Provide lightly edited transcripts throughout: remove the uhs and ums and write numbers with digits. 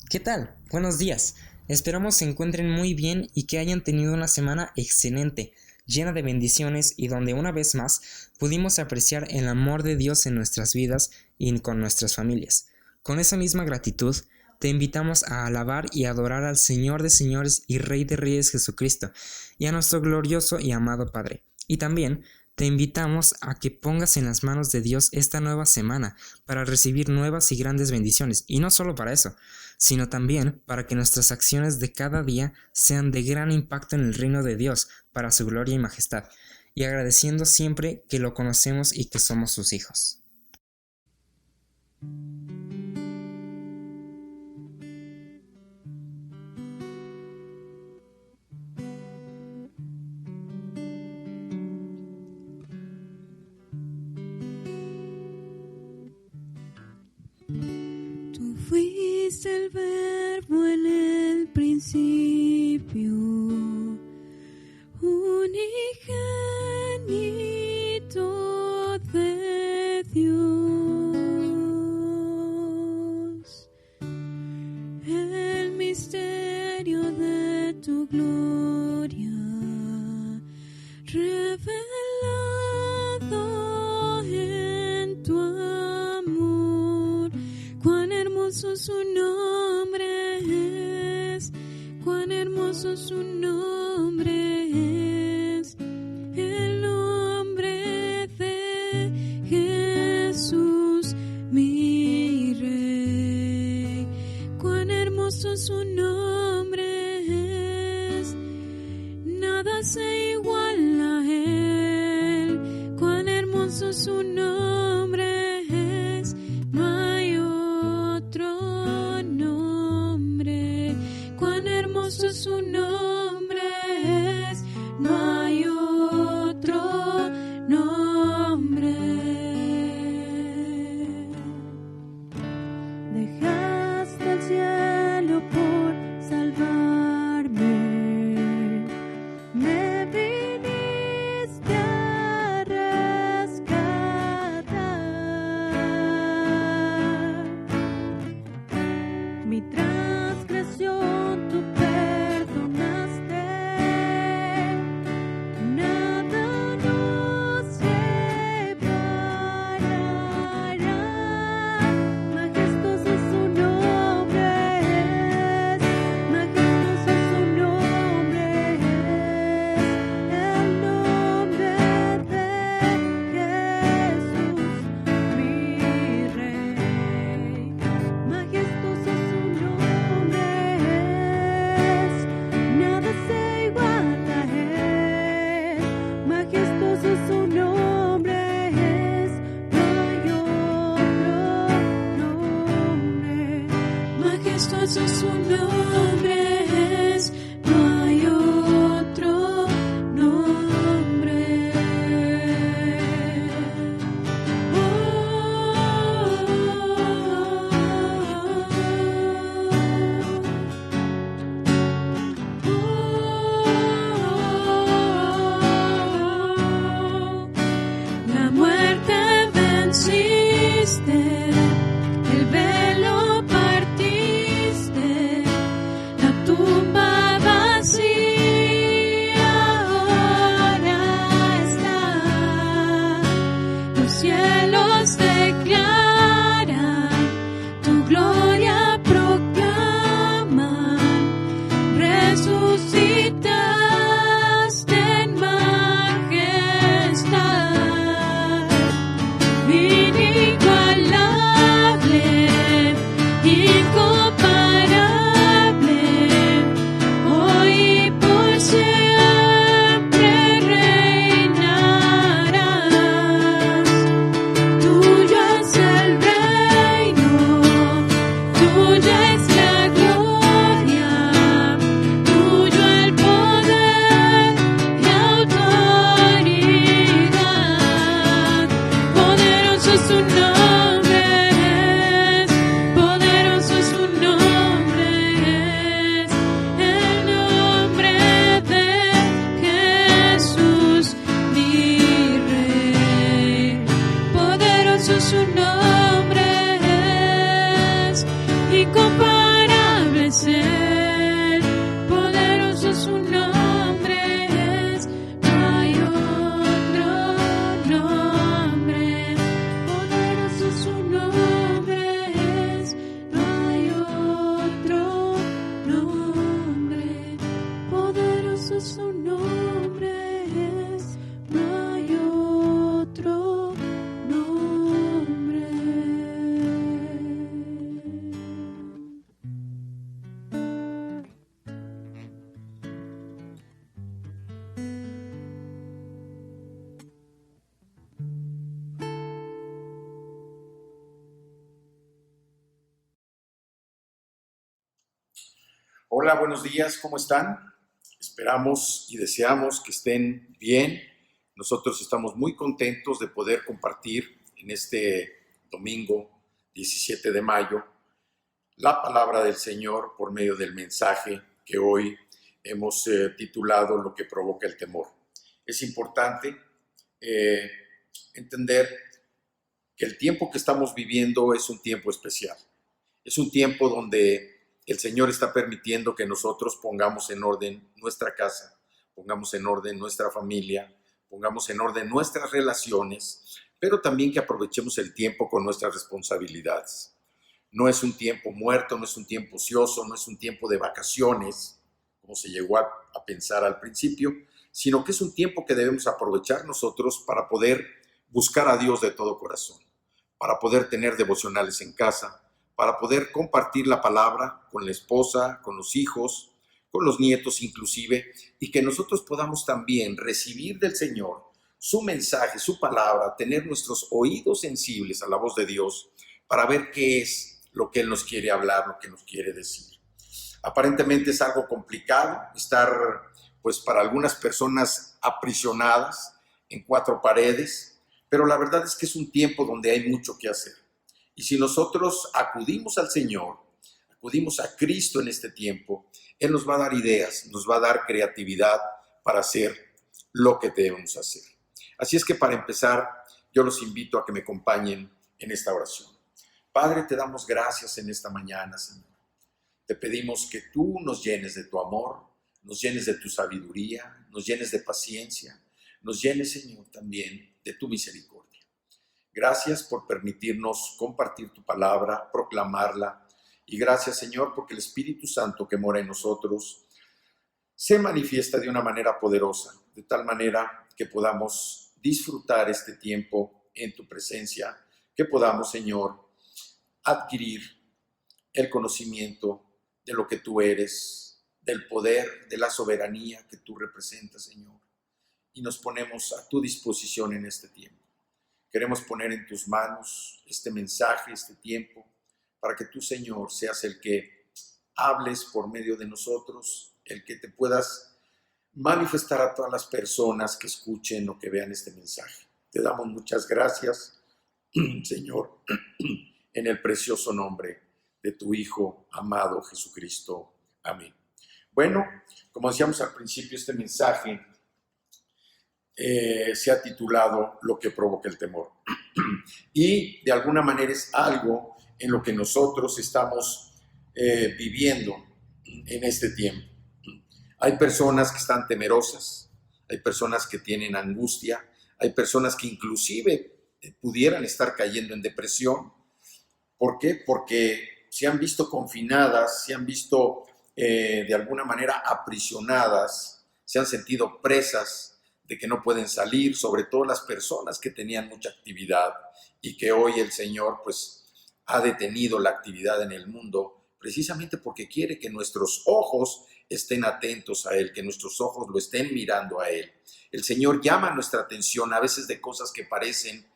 ¿Qué tal? Buenos días. Esperamos se encuentren muy bien y que hayan tenido una semana excelente, llena de bendiciones y donde una vez más pudimos apreciar el amor de Dios en nuestras vidas y con nuestras familias. Con esa misma gratitud, te invitamos a alabar y adorar al Señor de señores y Rey de reyes Jesucristo y a nuestro glorioso y amado Padre. Y también te invitamos a que pongas en las manos de Dios esta nueva semana para recibir nuevas y grandes bendiciones. Y no solo para eso, sino también para que nuestras acciones de cada día sean de gran impacto en el reino de Dios, para su gloria y majestad, y agradeciendo siempre que lo conocemos y que somos sus hijos. Tú fuiste el verbo en el principio, unigénito de Dios, el misterio de tu gloria revelado en tu amor. Cuán hermoso su nombre es, cuán hermoso su nombre es, el nombre de Jesús, mi Rey. Cuán hermoso su nombre es, nada se iguala a él. Cuán hermoso su nombre es, no hay otro nombre. Cuán hermoso su nombre Hola, buenos días, ¿cómo están? Esperamos y deseamos que estén bien. Nosotros estamos muy contentos de poder compartir en este domingo 17 de mayo la palabra del Señor por medio del mensaje que hoy hemos titulado Lo que provoca el temor. Es importante entender que el tiempo que estamos viviendo es un tiempo especial. Es un tiempo donde el Señor está permitiendo que nosotros pongamos en orden nuestra casa, pongamos en orden nuestra familia, pongamos en orden nuestras relaciones, pero también que aprovechemos el tiempo con nuestras responsabilidades. No es un tiempo muerto, no es un tiempo ocioso, no es un tiempo de vacaciones, como se llegó a pensar al principio, sino que es un tiempo que debemos aprovechar nosotros para poder buscar a Dios de todo corazón, para poder tener devocionales en casa, para poder compartir la palabra con la esposa, con los hijos, con los nietos inclusive, y que nosotros podamos también recibir del Señor su mensaje, su palabra, tener nuestros oídos sensibles a la voz de Dios para ver qué es lo que Él nos quiere hablar, lo que nos quiere decir. Aparentemente es algo complicado estar, pues para algunas personas aprisionadas en cuatro paredes, pero la verdad es que es un tiempo donde hay mucho que hacer. Y si nosotros acudimos al Señor, acudimos a Cristo en este tiempo, Él nos va a dar ideas, nos va a dar creatividad para hacer lo que debemos hacer. Así es que para empezar, yo los invito a que me acompañen en esta oración. Padre, te damos gracias en esta mañana, Señor. Te pedimos que tú nos llenes de tu amor, nos llenes de tu sabiduría, nos llenes de paciencia, nos llenes, Señor, también de tu misericordia. Gracias por permitirnos compartir tu palabra, proclamarla. Y gracias, Señor, porque el Espíritu Santo que mora en nosotros se manifiesta de una manera poderosa, de tal manera que podamos disfrutar este tiempo en tu presencia, que podamos, Señor, adquirir el conocimiento de lo que tú eres, del poder, de la soberanía que tú representas, Señor. Y nos ponemos a tu disposición en este tiempo. Queremos poner en tus manos este mensaje, este tiempo, para que tú, Señor, seas el que hables por medio de nosotros, el que te puedas manifestar a todas las personas que escuchen o que vean este mensaje. Te damos muchas gracias, Señor, en el precioso nombre de tu Hijo amado Jesucristo. Amén. Bueno, como decíamos al principio, este mensaje se ha titulado Lo que provoca el temor. Y de alguna manera es algo en lo que nosotros estamos viviendo en este tiempo. Hay personas que están temerosas, hay personas que tienen angustia, hay personas que inclusive pudieran estar cayendo en depresión. ¿Por qué? Porque se han visto confinadas, se han visto de alguna manera aprisionadas, se han sentido presas de que no pueden salir, sobre todo las personas que tenían mucha actividad y que hoy el Señor pues ha detenido la actividad en el mundo precisamente porque quiere que nuestros ojos estén atentos a Él, que nuestros ojos lo estén mirando a Él. El Señor llama nuestra atención a veces de cosas que parecen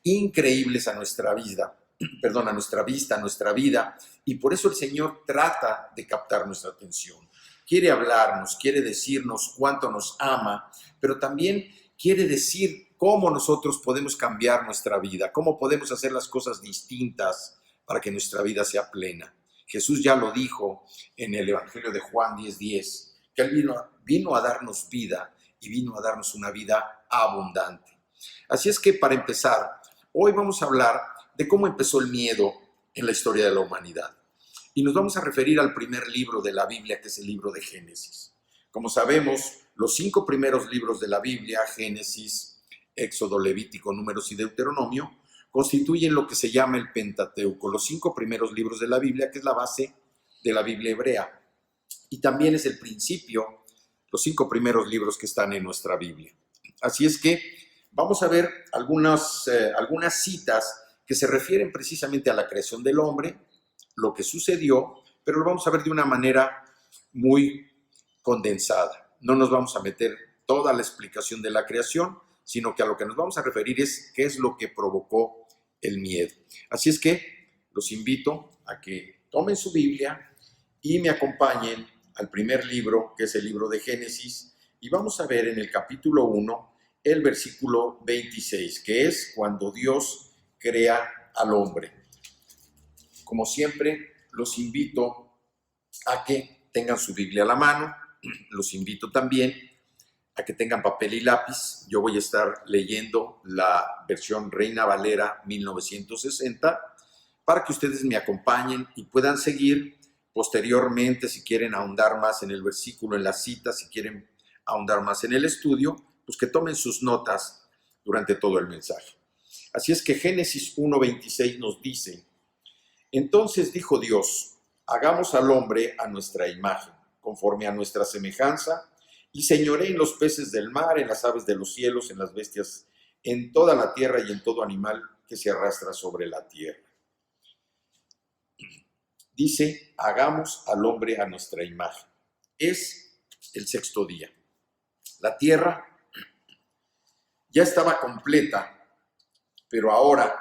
increíbles a nuestra vida, a nuestra vista, a nuestra vida, y por eso el Señor trata de captar nuestra atención. Quiere hablarnos, quiere decirnos cuánto nos ama, pero también quiere decir cómo nosotros podemos cambiar nuestra vida, cómo podemos hacer las cosas distintas para que nuestra vida sea plena. Jesús ya lo dijo en el Evangelio de Juan 10:10, que Él vino a darnos vida y vino a darnos una vida abundante. Así es que para empezar, hoy vamos a hablar de cómo empezó el miedo en la historia de la humanidad. Y nos vamos a referir al primer libro de la Biblia, que es el libro de Génesis. Como sabemos, los 5 primeros libros de la Biblia, Génesis, Éxodo, Levítico, Números y Deuteronomio, constituyen lo que se llama el Pentateuco, los 5 primeros libros de la Biblia, que es la base de la Biblia hebrea. Y también es el principio, los 5 primeros libros que están en nuestra Biblia. Así es que vamos a ver algunas citas que se refieren precisamente a la creación del hombre, lo que sucedió, pero lo vamos a ver de una manera muy condensada. No nos vamos a meter toda la explicación de la creación, sino que a lo que nos vamos a referir es qué es lo que provocó el miedo. Así es que los invito a que tomen su Biblia y me acompañen al primer libro, que es el libro de Génesis, y vamos a ver en el capítulo 1 el versículo 26, que es cuando Dios crea al hombre. Como siempre, los invito a que tengan su Biblia a la mano, los invito también a que tengan papel y lápiz. Yo voy a estar leyendo la versión Reina Valera 1960 para que ustedes me acompañen y puedan seguir posteriormente, si quieren ahondar más en el versículo, en la cita, si quieren ahondar más en el estudio, pues que tomen sus notas durante todo el mensaje. Así es que Génesis 1:26 nos dice: entonces dijo Dios, hagamos al hombre a nuestra imagen, conforme a nuestra semejanza, y señoree en los peces del mar, en las aves de los cielos, en las bestias, en toda la tierra y en todo animal que se arrastra sobre la tierra. Dice, hagamos al hombre a nuestra imagen. Es el sexto día. La tierra ya estaba completa, pero ahora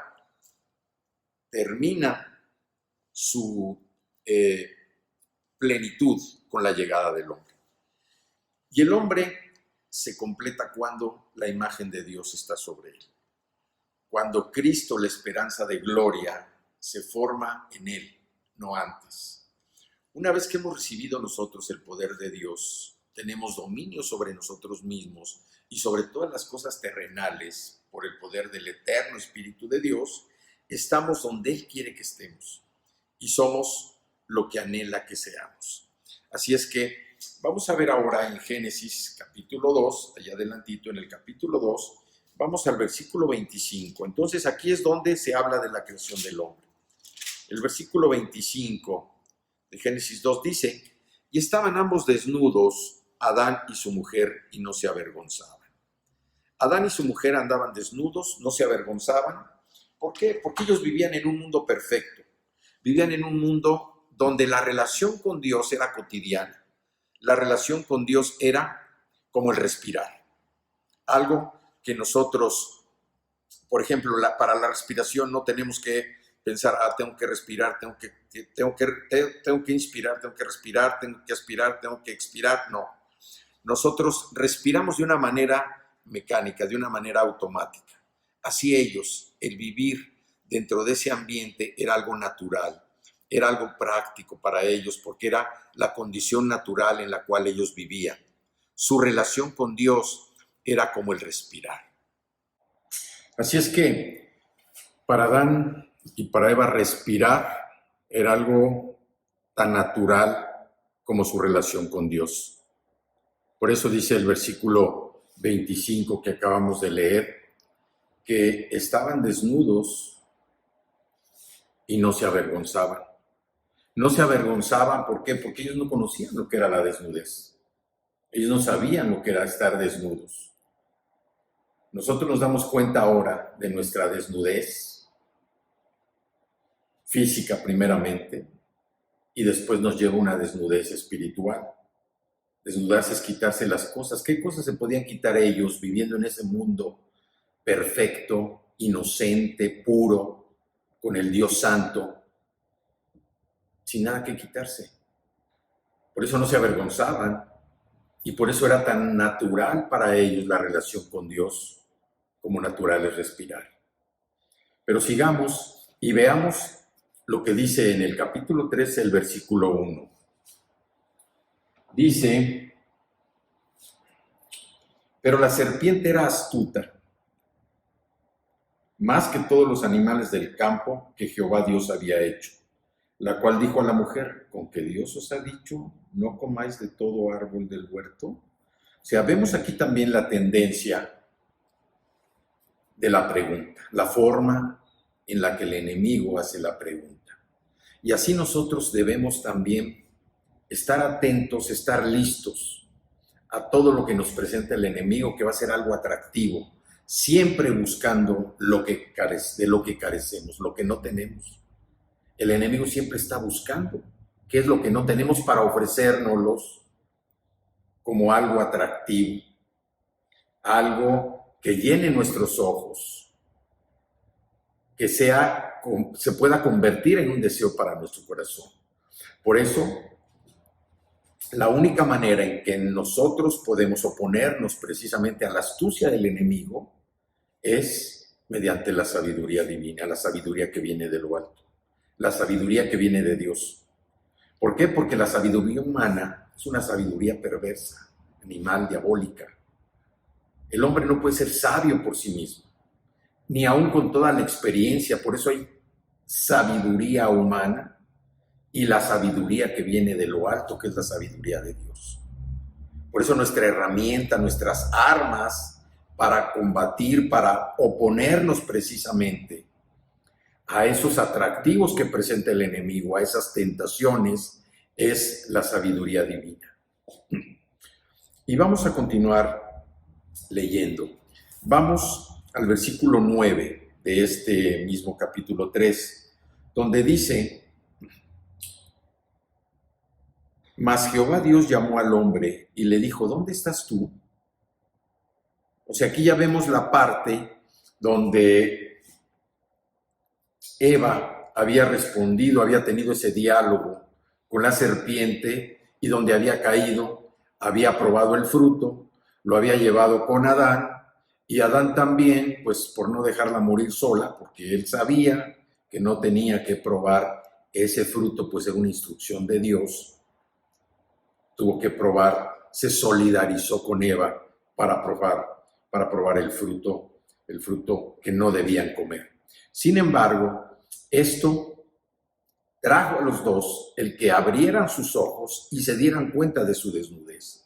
termina su plenitud con la llegada del hombre. Y el hombre se completa cuando la imagen de Dios está sobre él. Cuando Cristo, la esperanza de gloria, se forma en él, no antes. Una vez que hemos recibido nosotros el poder de Dios, tenemos dominio sobre nosotros mismos y sobre todas las cosas terrenales por el poder del eterno Espíritu de Dios, estamos donde Él quiere que estemos y somos lo que anhela que seamos. Así es que vamos a ver ahora en Génesis capítulo 2, allá adelantito en el capítulo 2, vamos al versículo 25. Entonces aquí es donde se habla de la creación del hombre. El versículo 25 de Génesis 2 dice, y estaban ambos desnudos, Adán y su mujer, y no se avergonzaban. Adán y su mujer andaban desnudos, no se avergonzaban. ¿Por qué? Porque ellos vivían en un mundo perfecto. Vivían en un mundo donde la relación con Dios era cotidiana. La relación con Dios era como el respirar. Algo que nosotros, por ejemplo, para la respiración no tenemos que pensar, tengo que respirar, tengo que inspirar, tengo que respirar, tengo que aspirar, tengo que expirar. No. Nosotros respiramos de una manera mecánica, de una manera automática. Así ellos, el vivir dentro de ese ambiente era algo natural, era algo práctico para ellos, porque era la condición natural en la cual ellos vivían. Su relación con Dios era como el respirar. Así es que para Adán y para Eva respirar era algo tan natural como su relación con Dios. Por eso dice el versículo 25 que acabamos de leer, que estaban desnudos y no se avergonzaban. No se avergonzaban, ¿por qué? Porque ellos no conocían lo que era la desnudez. Ellos no sabían lo que era estar desnudos. Nosotros nos damos cuenta ahora de nuestra desnudez física primeramente y después nos lleva una desnudez espiritual. Desnudarse es quitarse las cosas. ¿Qué cosas se podían quitar ellos viviendo en ese mundo perfecto, inocente, puro, con el Dios Santo, sin nada que quitarse? Por eso no se avergonzaban y por eso era tan natural para ellos la relación con Dios, como natural es respirar. Pero sigamos y veamos lo que dice en el capítulo 13, el versículo 1. Dice, pero la serpiente era astuta, más que todos los animales del campo que Jehová Dios había hecho, la cual dijo a la mujer, ¿con que Dios os ha dicho, no comáis de todo árbol del huerto? O sea, vemos aquí también la tendencia de la pregunta, la forma en la que el enemigo hace la pregunta. Y así nosotros debemos también estar atentos, estar listos a todo lo que nos presenta el enemigo, que va a ser algo atractivo, siempre buscando de lo que carecemos, lo que no tenemos. El enemigo siempre está buscando qué es lo que no tenemos para ofrecérnoslos como algo atractivo, algo que llene nuestros ojos, que se pueda convertir en un deseo para nuestro corazón. Por eso, la única manera en que nosotros podemos oponernos precisamente a la astucia del enemigo es mediante la sabiduría divina, la sabiduría que viene de lo alto, la sabiduría que viene de Dios. ¿Por qué? Porque la sabiduría humana es una sabiduría perversa, animal, diabólica. El hombre no puede ser sabio por sí mismo, ni aún con toda la experiencia. Por eso hay sabiduría humana y la sabiduría que viene de lo alto, que es la sabiduría de Dios. Por eso nuestra herramienta, nuestras armas para combatir, para oponernos precisamente a esos atractivos que presenta el enemigo, a esas tentaciones, es la sabiduría divina. Y vamos a continuar leyendo. Vamos al versículo 9 de este mismo capítulo 3, donde dice: Mas Jehová Dios llamó al hombre y le dijo: ¿dónde estás tú? O sea, aquí ya vemos la parte donde Eva había respondido, había tenido ese diálogo con la serpiente y donde había caído, había probado el fruto, lo había llevado con Adán, y Adán también, pues por no dejarla morir sola, porque él sabía que no tenía que probar ese fruto, pues era una instrucción de Dios, tuvo que probar, se solidarizó con Eva para probar el fruto que no debían comer. Sin embargo, esto trajo a los dos el que abrieran sus ojos y se dieran cuenta de su desnudez.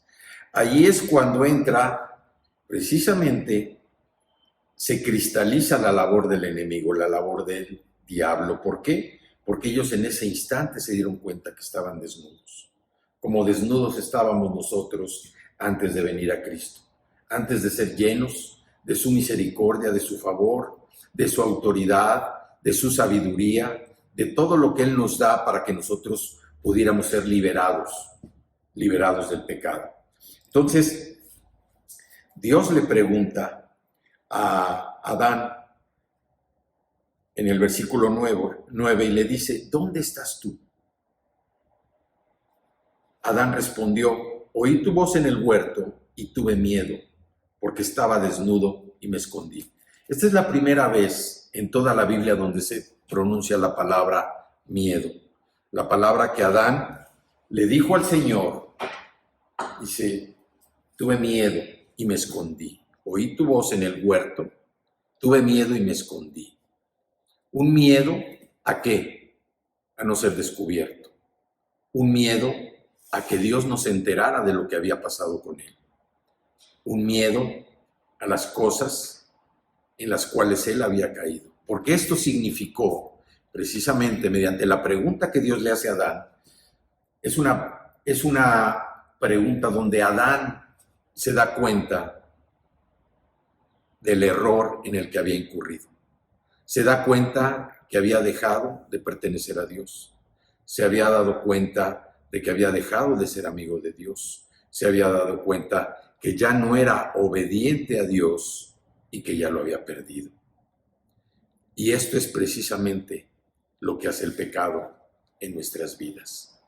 Allí es cuando entra, precisamente, se cristaliza la labor del enemigo, la labor del diablo. ¿Por qué? Porque ellos en ese instante se dieron cuenta que estaban desnudos. Como desnudos estábamos nosotros antes de venir a Cristo, antes de ser llenos de su misericordia, de su favor, de su autoridad, de su sabiduría, de todo lo que Él nos da para que nosotros pudiéramos ser liberados del pecado. Entonces, Dios le pregunta a Adán en el versículo 9 y le dice: ¿dónde estás tú? Adán respondió: oí tu voz en el huerto y tuve miedo, porque estaba desnudo y me escondí. Esta es la primera vez en toda la Biblia donde se pronuncia la palabra miedo. La palabra que Adán le dijo al Señor, dice: tuve miedo y me escondí. Oí tu voz en el huerto, tuve miedo y me escondí. ¿Un miedo a qué? A no ser descubierto. Un miedo a que Dios no se enterara de lo que había pasado con él. Un miedo a las cosas en las cuales él había caído. Porque esto significó, precisamente mediante la pregunta que Dios le hace a Adán, es una pregunta donde Adán se da cuenta del error en el que había incurrido. Se da cuenta que había dejado de pertenecer a Dios. Se había dado cuenta de que había dejado de ser amigo de Dios. Se había dado cuenta que ya no era obediente a Dios y que ya lo había perdido. Y esto es precisamente lo que hace el pecado en nuestras vidas.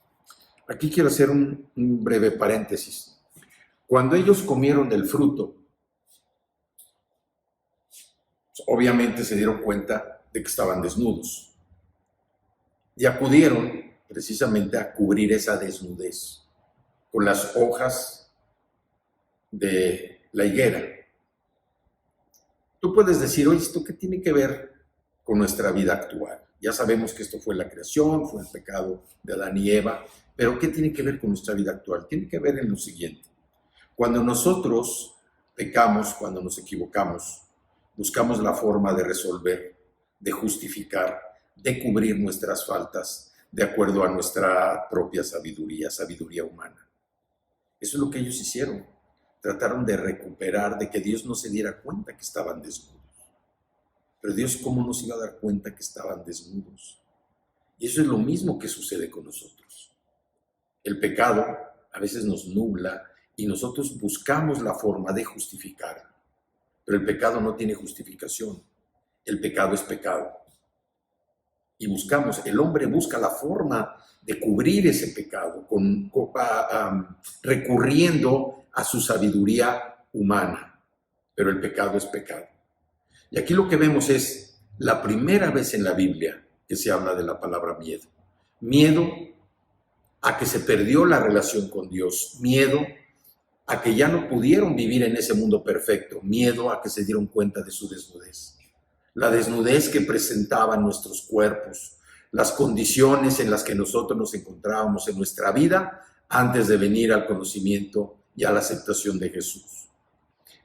Aquí quiero hacer un breve paréntesis. Cuando ellos comieron del fruto, obviamente se dieron cuenta de que estaban desnudos y acudieron precisamente a cubrir esa desnudez con las hojas de la higuera. Tú puedes decir: oye, ¿esto qué tiene que ver con nuestra vida actual? Ya sabemos que esto fue la creación, fue el pecado de Adán y Eva, pero ¿qué tiene que ver con nuestra vida actual? Tiene que ver en lo siguiente. Cuando nosotros pecamos, cuando nos equivocamos, buscamos la forma de resolver, de justificar, de cubrir nuestras faltas de acuerdo a nuestra propia sabiduría humana. Eso es lo que ellos hicieron. Trataron de recuperar, de que Dios no se diera cuenta que estaban desnudos. Pero Dios, ¿cómo no se iba a dar cuenta que estaban desnudos? Y eso es lo mismo que sucede con nosotros. El pecado a veces nos nubla y nosotros buscamos la forma de justificar. Pero el pecado no tiene justificación. El pecado es pecado. y buscamos, el hombre busca la forma de cubrir ese pecado recurriendo a su sabiduría humana, pero el pecado es pecado. Y aquí lo que vemos es la primera vez en la Biblia que se habla de la palabra miedo. Miedo a que se perdió la relación con Dios, miedo a que ya no pudieron vivir en ese mundo perfecto, miedo a que se dieron cuenta de su desnudez. La desnudez que presentaban nuestros cuerpos, las condiciones en las que nosotros nos encontrábamos en nuestra vida antes de venir al conocimiento y a la aceptación de Jesús.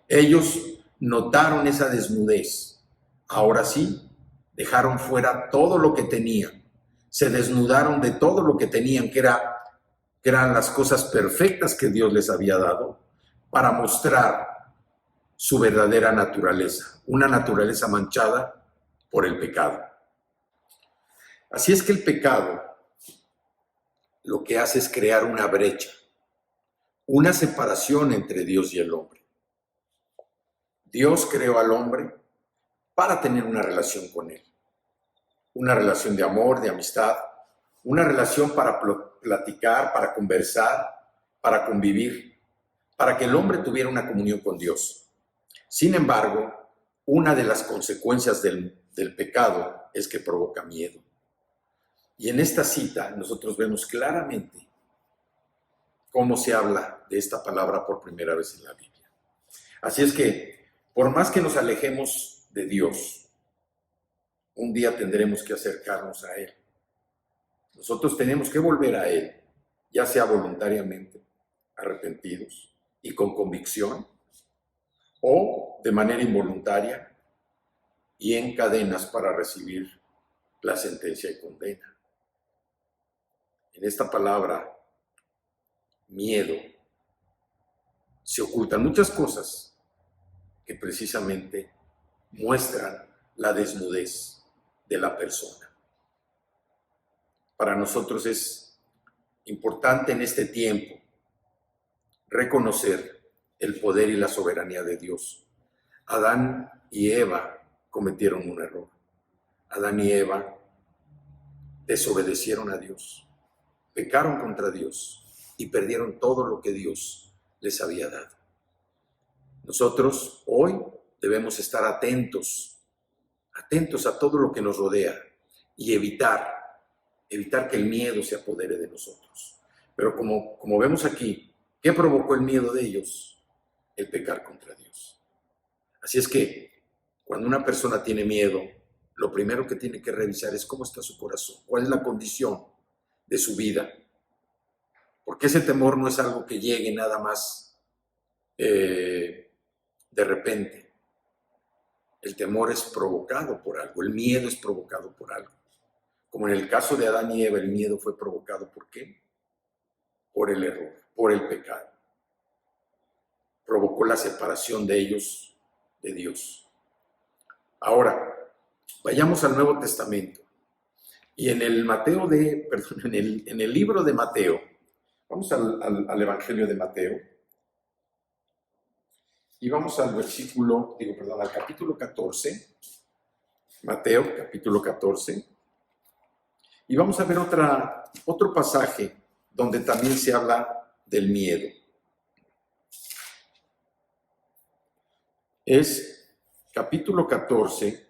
Ellos notaron esa desnudez. Ahora sí, dejaron fuera todo lo que tenían. Se desnudaron de todo lo que tenían, que eran las cosas perfectas que Dios les había dado, para mostrar su verdadera naturaleza, una naturaleza manchada por el pecado. Así es que el pecado lo que hace es crear una brecha, una separación entre Dios y el hombre. Dios creó al hombre para tener una relación con él, una relación de amor, de amistad, una relación para platicar, para conversar, para convivir, para que el hombre tuviera una comunión con Dios. Sin embargo, una de las consecuencias del pecado es que provoca miedo. Y en esta cita nosotros vemos claramente cómo se habla de esta palabra por primera vez en la Biblia. Así es que, por más que nos alejemos de Dios, un día tendremos que acercarnos a Él. Nosotros tenemos que volver a Él, ya sea voluntariamente, arrepentidos y con convicción, o de manera involuntaria y en cadenas para recibir la sentencia y condena. En esta palabra, miedo, se ocultan muchas cosas que precisamente muestran la desnudez de la persona. Para nosotros es importante en este tiempo reconocer el poder y la soberanía de Dios. Adán y Eva cometieron un error. Adán y Eva desobedecieron a Dios, pecaron contra Dios y perdieron todo lo que Dios les había dado. Nosotros hoy debemos estar atentos a todo lo que nos rodea y evitar que el miedo se apodere de nosotros. Pero como vemos aquí, ¿qué provocó el miedo de ellos? El pecar contra Dios. Así es que cuando una persona tiene miedo, lo primero que tiene que revisar es cómo está su corazón, cuál es la condición de su vida. Porque ese temor no es algo que llegue nada más de repente. El temor es provocado por algo, el miedo es provocado por algo. Como en el caso de Adán y Eva, el miedo fue provocado ¿por qué? Por el error, por el pecado. Provocó la separación de ellos de Dios. Ahora, vayamos al Nuevo Testamento. Y en el libro de Mateo, vamos al Evangelio de Mateo, y vamos al capítulo 14, Mateo, capítulo 14, y vamos a ver otro pasaje donde también se habla del miedo. Es capítulo 14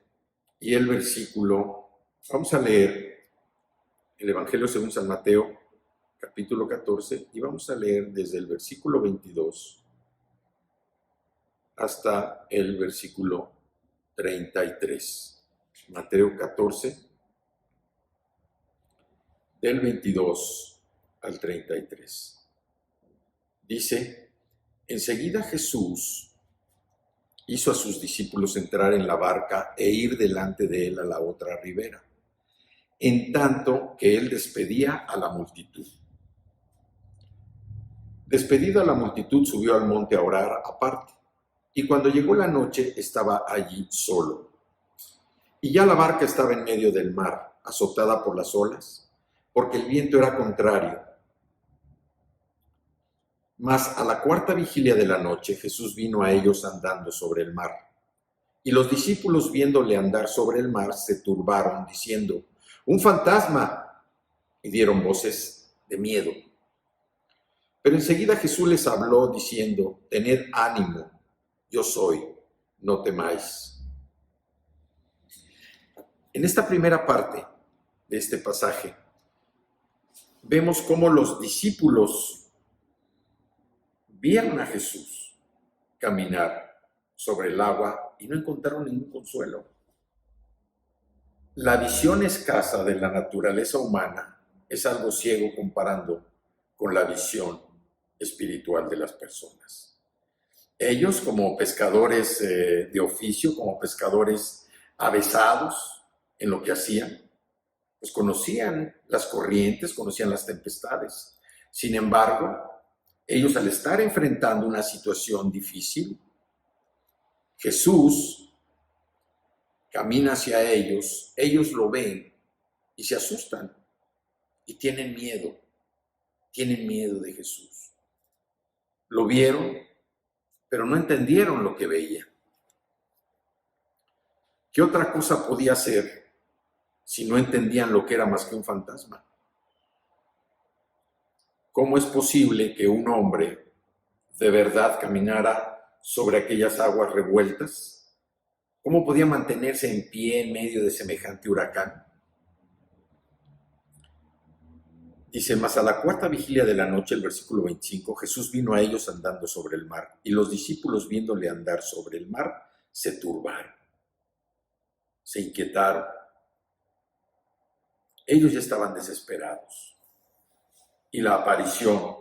y el versículo, vamos a leer el Evangelio según San Mateo, capítulo 14, y vamos a leer desde el versículo 22 hasta el versículo 33. Mateo 14, del 22 al 33. Dice: enseguida Jesús hizo a sus discípulos entrar en la barca e ir delante de él a la otra ribera, en tanto que él despedía a la multitud. Despedida la multitud, subió al monte a orar aparte, y cuando llegó la noche estaba allí solo. Y ya la barca estaba en medio del mar, azotada por las olas, porque el viento era contrario. Mas a la cuarta vigilia de la noche Jesús vino a ellos andando sobre el mar. Y los discípulos, viéndole andar sobre el mar, se turbaron, diciendo: un fantasma, y dieron voces de miedo. Pero enseguida Jesús les habló diciendo, tened ánimo, yo soy, no temáis. En esta primera parte de este pasaje, vemos cómo los discípulos vieron a Jesús caminar sobre el agua y no encontraron ningún consuelo. La visión escasa de la naturaleza humana es algo ciego comparando con la visión espiritual de las personas. Ellos, como pescadores de oficio, como pescadores avesados en lo que hacían, pues conocían las corrientes, conocían las tempestades. Sin embargo, ellos al estar enfrentando una situación difícil, Jesús camina hacia ellos, ellos lo ven y se asustan y tienen miedo de Jesús. Lo vieron, pero no entendieron lo que veían. ¿Qué otra cosa podía ser si no entendían lo que era más que un fantasma? ¿Cómo es posible que un hombre de verdad caminara sobre aquellas aguas revueltas? ¿Cómo podía mantenerse en pie en medio de semejante huracán? Dice, mas a la cuarta vigilia de la noche, el versículo 25, Jesús vino a ellos andando sobre el mar, y los discípulos viéndole andar sobre el mar, se turbaron, se inquietaron. Ellos ya estaban desesperados. Y la aparición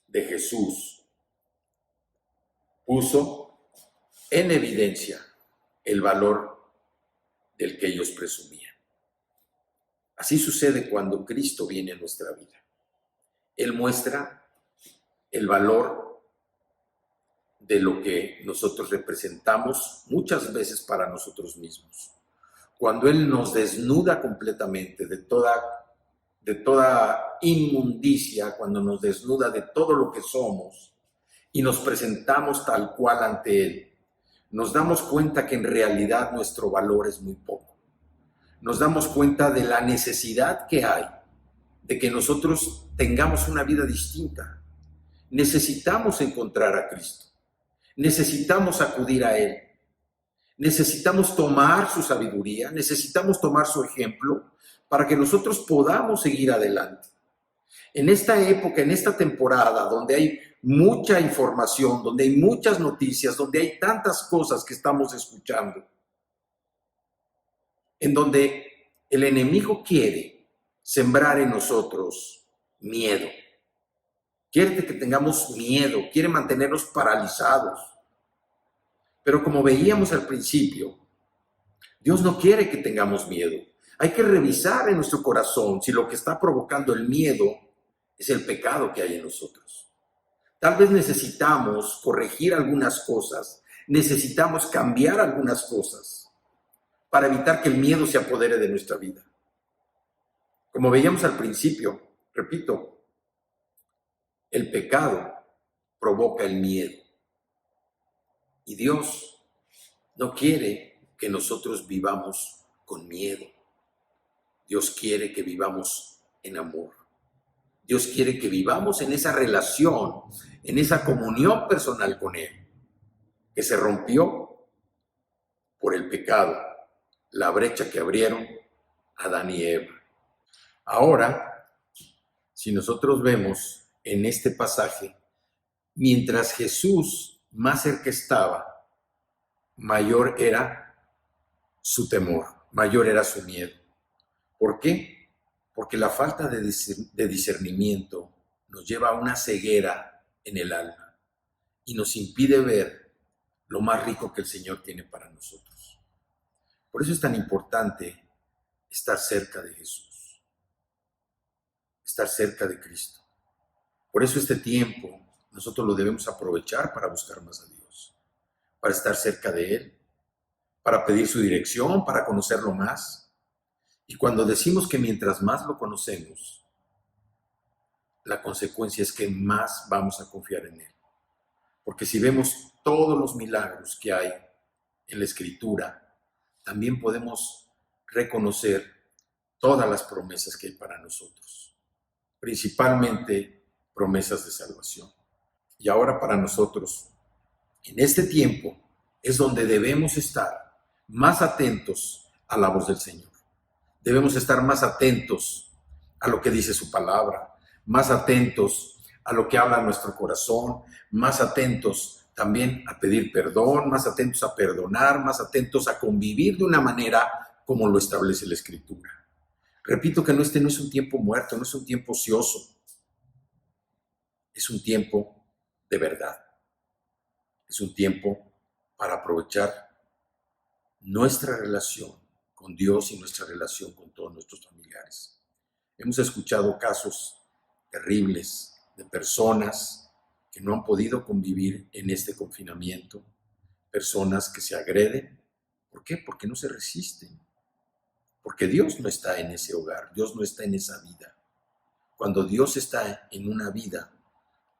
de Jesús puso en evidencia el valor del que ellos presumían. Así sucede cuando Cristo viene a nuestra vida. Él muestra el valor de lo que nosotros representamos muchas veces para nosotros mismos. Cuando Él nos desnuda completamente de toda inmundicia, cuando nos desnuda de todo lo que somos y nos presentamos tal cual ante Él, nos damos cuenta que en realidad nuestro valor es muy poco. Nos damos cuenta de la necesidad que hay de que nosotros tengamos una vida distinta. Necesitamos encontrar a Cristo. Necesitamos acudir a Él. Necesitamos tomar su sabiduría, necesitamos tomar su ejemplo para que nosotros podamos seguir adelante. En esta época, en esta temporada, donde hay mucha información, donde hay muchas noticias, donde hay tantas cosas que estamos escuchando, en donde el enemigo quiere sembrar en nosotros miedo, quiere que tengamos miedo, quiere mantenernos paralizados. Pero como veíamos al principio, Dios no quiere que tengamos miedo. Hay que revisar en nuestro corazón si lo que está provocando el miedo es el pecado que hay en nosotros. Tal vez necesitamos corregir algunas cosas, necesitamos cambiar algunas cosas para evitar que el miedo se apodere de nuestra vida. Como veíamos al principio, repito, el pecado provoca el miedo. Y Dios no quiere que nosotros vivamos con miedo. Dios quiere que vivamos en amor. Dios quiere que vivamos en esa relación, en esa comunión personal con Él, que se rompió por el pecado, la brecha que abrieron Adán y Eva. Ahora, si nosotros vemos en este pasaje, mientras Jesús más cerca estaba, mayor era su temor, mayor era su miedo. ¿Por qué? Porque la falta de discernimiento nos lleva a una ceguera en el alma y nos impide ver lo más rico que el Señor tiene para nosotros. Por eso es tan importante estar cerca de Jesús, estar cerca de Cristo. Por eso este tiempo nosotros lo debemos aprovechar para buscar más a Dios, para estar cerca de Él, para pedir su dirección, para conocerlo más. Y cuando decimos que mientras más lo conocemos, la consecuencia es que más vamos a confiar en Él. Porque si vemos todos los milagros que hay en la Escritura, también podemos reconocer todas las promesas que hay para nosotros, principalmente promesas de salvación. Y ahora para nosotros, en este tiempo, es donde debemos estar más atentos a la voz del Señor. Debemos estar más atentos a lo que dice su palabra, más atentos a lo que habla nuestro corazón, más atentos también a pedir perdón, más atentos a perdonar, más atentos a convivir de una manera como lo establece la Escritura. Repito que este no es un tiempo muerto, no es un tiempo ocioso, es un tiempo de verdad. Es un tiempo para aprovechar nuestra relación con Dios y nuestra relación con todos nuestros familiares. Hemos escuchado casos terribles de personas que no han podido convivir en este confinamiento, personas que se agreden. ¿Por qué? Porque no se resisten, porque Dios no está en ese hogar, Dios no está en esa vida. Cuando Dios está en una vida,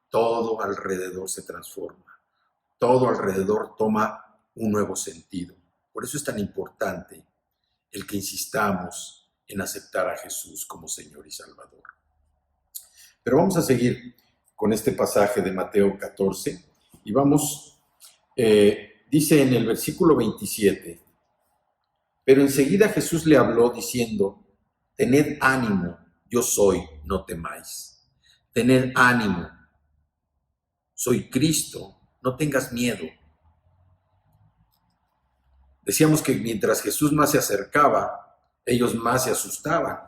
todo alrededor se transforma, todo alrededor toma un nuevo sentido. Por eso es tan importante el que insistamos en aceptar a Jesús como Señor y Salvador. Pero vamos a seguir con este pasaje de Mateo 14 y vamos, dice en el versículo 27, pero enseguida Jesús le habló diciendo, tened ánimo, yo soy, no temáis. Tened ánimo, soy Cristo, no tengas miedo. Decíamos que mientras Jesús más se acercaba, ellos más se asustaban.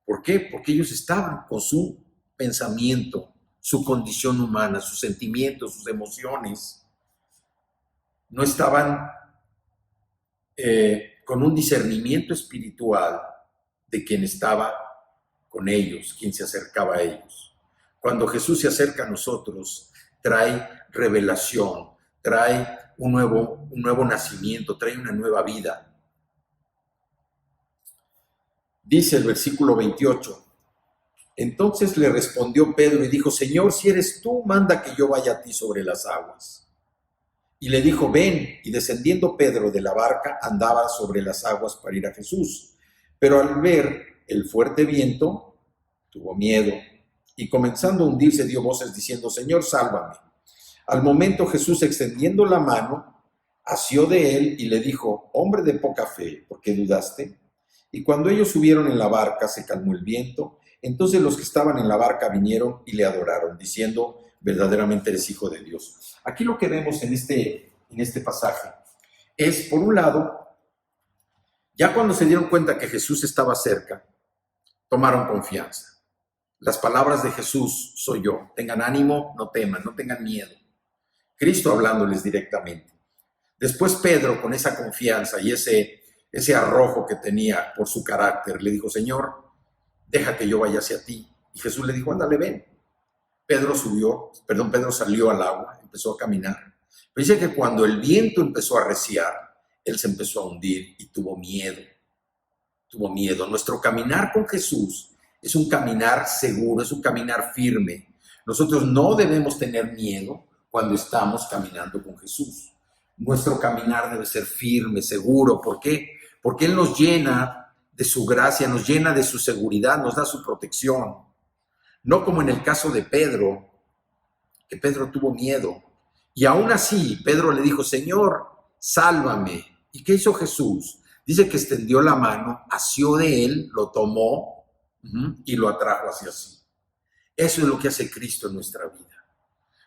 ¿Por qué? Porque ellos estaban con su pensamiento, su condición humana, sus sentimientos, sus emociones. No estaban con un discernimiento espiritual de quien estaba con ellos, quien se acercaba a ellos. Cuando Jesús se acerca a nosotros, trae revelación, trae un nuevo nacimiento, trae una nueva vida. Dice el versículo 28, entonces le respondió Pedro y dijo, Señor, si eres tú, manda que yo vaya a ti sobre las aguas. Y le dijo, ven, y descendiendo Pedro de la barca, andaba sobre las aguas para ir a Jesús. Pero al ver el fuerte viento, tuvo miedo, y comenzando a hundirse dio voces diciendo, Señor, sálvame. Al momento Jesús, extendiendo la mano, asió de él y le dijo, hombre de poca fe, ¿por qué dudaste? Y cuando ellos subieron en la barca, se calmó el viento. Entonces los que estaban en la barca vinieron y le adoraron, diciendo, verdaderamente eres Hijo de Dios. Aquí lo que vemos en este pasaje es, por un lado, ya cuando se dieron cuenta que Jesús estaba cerca, tomaron confianza. Las palabras de Jesús soy yo. Tengan ánimo, no teman, no tengan miedo. Cristo hablándoles directamente. Después Pedro, con esa confianza y ese arrojo que tenía por su carácter, le dijo, Señor, deja que yo vaya hacia ti. Y Jesús le dijo, ándale, ven. Pedro salió al agua, empezó a caminar. Pero dice que cuando el viento empezó a arreciar, él se empezó a hundir y tuvo miedo. Tuvo miedo. Nuestro caminar con Jesús es un caminar seguro, es un caminar firme. Nosotros no debemos tener miedo cuando estamos caminando con Jesús. Nuestro caminar debe ser firme, seguro. ¿Por qué? Porque Él nos llena de su gracia, nos llena de su seguridad, nos da su protección. No como en el caso de Pedro, que Pedro tuvo miedo. Y aún así, Pedro le dijo, Señor, sálvame. ¿Y qué hizo Jesús? Dice que extendió la mano, asió de él, lo tomó y lo atrajo hacia sí. Eso es lo que hace Cristo en nuestra vida.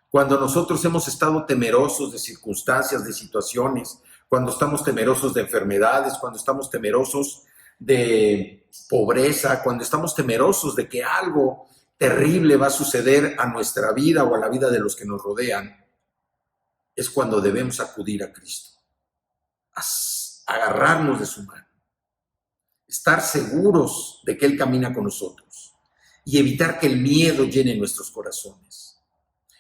Cuando nosotros hemos estado temerosos de circunstancias, de situaciones, cuando estamos temerosos de enfermedades, cuando estamos temerosos de pobreza, cuando estamos temerosos de que algo terrible va a suceder a nuestra vida o a la vida de los que nos rodean, es cuando debemos acudir a Cristo, agarrarnos de su mano, estar seguros de que Él camina con nosotros y evitar que el miedo llene nuestros corazones.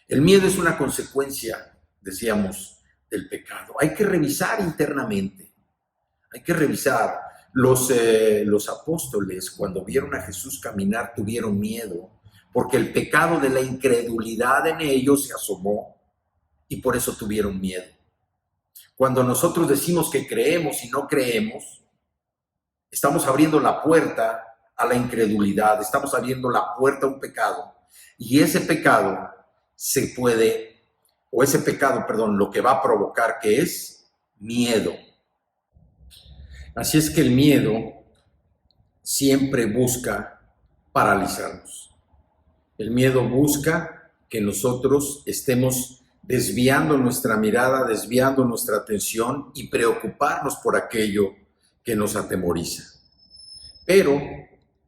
El miedo es una consecuencia, decíamos, del pecado. Hay que revisar internamente, hay que revisar. Los apóstoles, cuando vieron a Jesús caminar, tuvieron miedo, porque el pecado de la incredulidad en ellos se asomó y por eso tuvieron miedo. Cuando nosotros decimos que creemos y no creemos, estamos abriendo la puerta a la incredulidad, estamos abriendo la puerta a un pecado. Y ese pecado lo que va a provocar que es miedo. Así es que el miedo siempre busca paralizarnos. El miedo busca que nosotros estemos desviando nuestra mirada, desviando nuestra atención y preocuparnos por aquello que nos atemoriza. Pero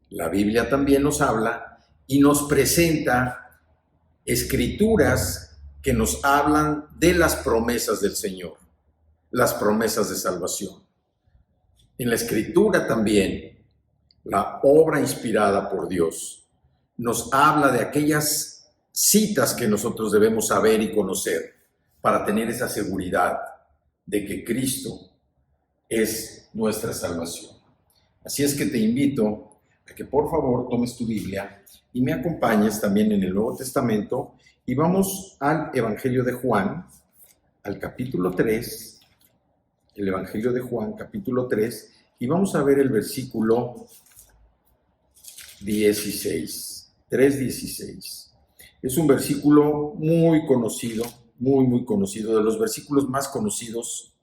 la Biblia también nos habla y nos presenta escrituras que nos hablan de las promesas del Señor, las promesas de salvación. En la Escritura también, la obra inspirada por Dios nos habla de aquellas citas que nosotros debemos saber y conocer para tener esa seguridad de que Cristo es nuestra salvación. Así es que te invito a que por favor tomes tu Biblia y me acompañes también en el Nuevo Testamento y vamos al Evangelio de Juan, al capítulo 3, el Evangelio de Juan, capítulo 3, y vamos a ver el versículo 16, 3:16. Es un versículo muy conocido, muy conocido, de los versículos más conocidos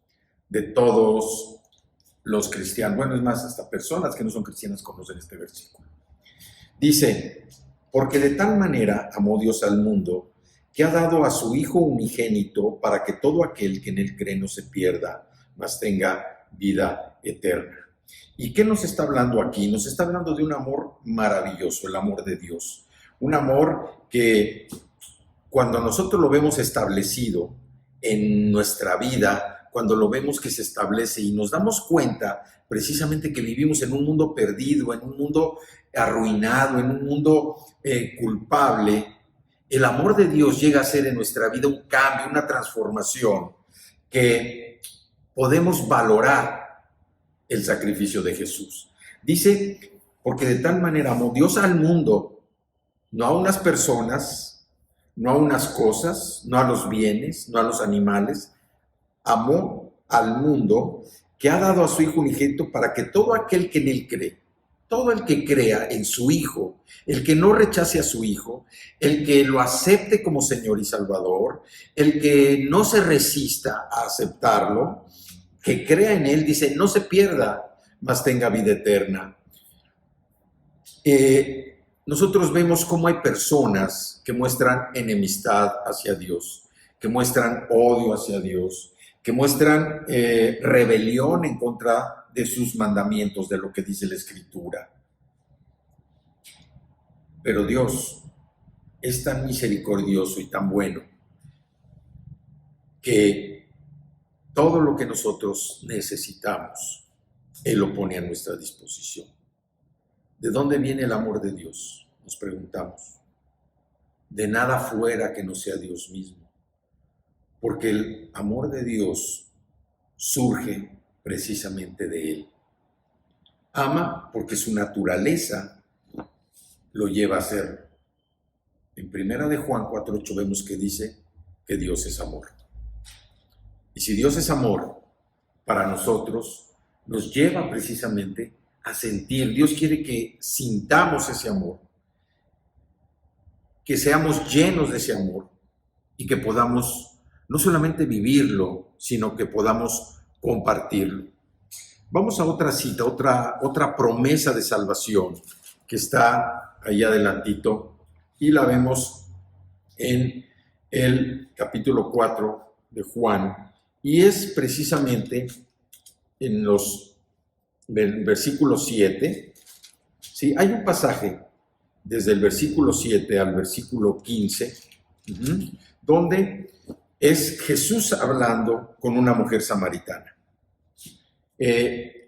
de todos los cristianos. Bueno, es más, hasta personas que no son cristianas conocen este versículo. Dice, porque de tal manera amó Dios al mundo, que ha dado a su Hijo unigénito para que todo aquel que en él cree no se pierda, mas tenga vida eterna. ¿Y qué nos está hablando aquí? Nos está hablando de un amor maravilloso, el amor de Dios. Un amor que cuando nosotros lo vemos establecido en nuestra vida, cuando lo vemos que se establece y nos damos cuenta precisamente que vivimos en un mundo perdido, en un mundo arruinado, en un mundo culpable, el amor de Dios llega a ser en nuestra vida un cambio, una transformación que podemos valorar el sacrificio de Jesús. Dice, porque de tal manera amó Dios al mundo, no a unas personas, no a unas cosas, no a los bienes, no a los animales, amó al mundo, que ha dado a su Hijo unigénito para que todo aquel que en él cree, todo el que crea en su Hijo, el que no rechace a su Hijo, el que lo acepte como Señor y Salvador, el que no se resista a aceptarlo, que crea en él, dice, no se pierda, mas tenga vida eterna. Nosotros vemos cómo hay personas que muestran enemistad hacia Dios, que muestran odio hacia Dios, que muestran rebelión en contra de sus mandamientos, de lo que dice la Escritura. Pero Dios es tan misericordioso y tan bueno que todo lo que nosotros necesitamos, Él lo pone a nuestra disposición. ¿De dónde viene el amor de Dios? Nos preguntamos. De nada fuera que no sea Dios mismo. Porque el amor de Dios surge precisamente de Él. Ama porque su naturaleza lo lleva a ser. En 1 de Juan 4:8 vemos que dice que Dios es amor. Y si Dios es amor, para nosotros nos lleva precisamente a sentir. Dios quiere que sintamos ese amor, que seamos llenos de ese amor y que podamos no solamente vivirlo, sino que podamos compartirlo. Vamos a otra cita, otra promesa de salvación que está ahí adelantito y la vemos en el capítulo 4 de Juan y es precisamente en los versículos 7. ¿Sí? Hay un pasaje desde el versículo 7 al versículo 15 donde es Jesús hablando con una mujer samaritana.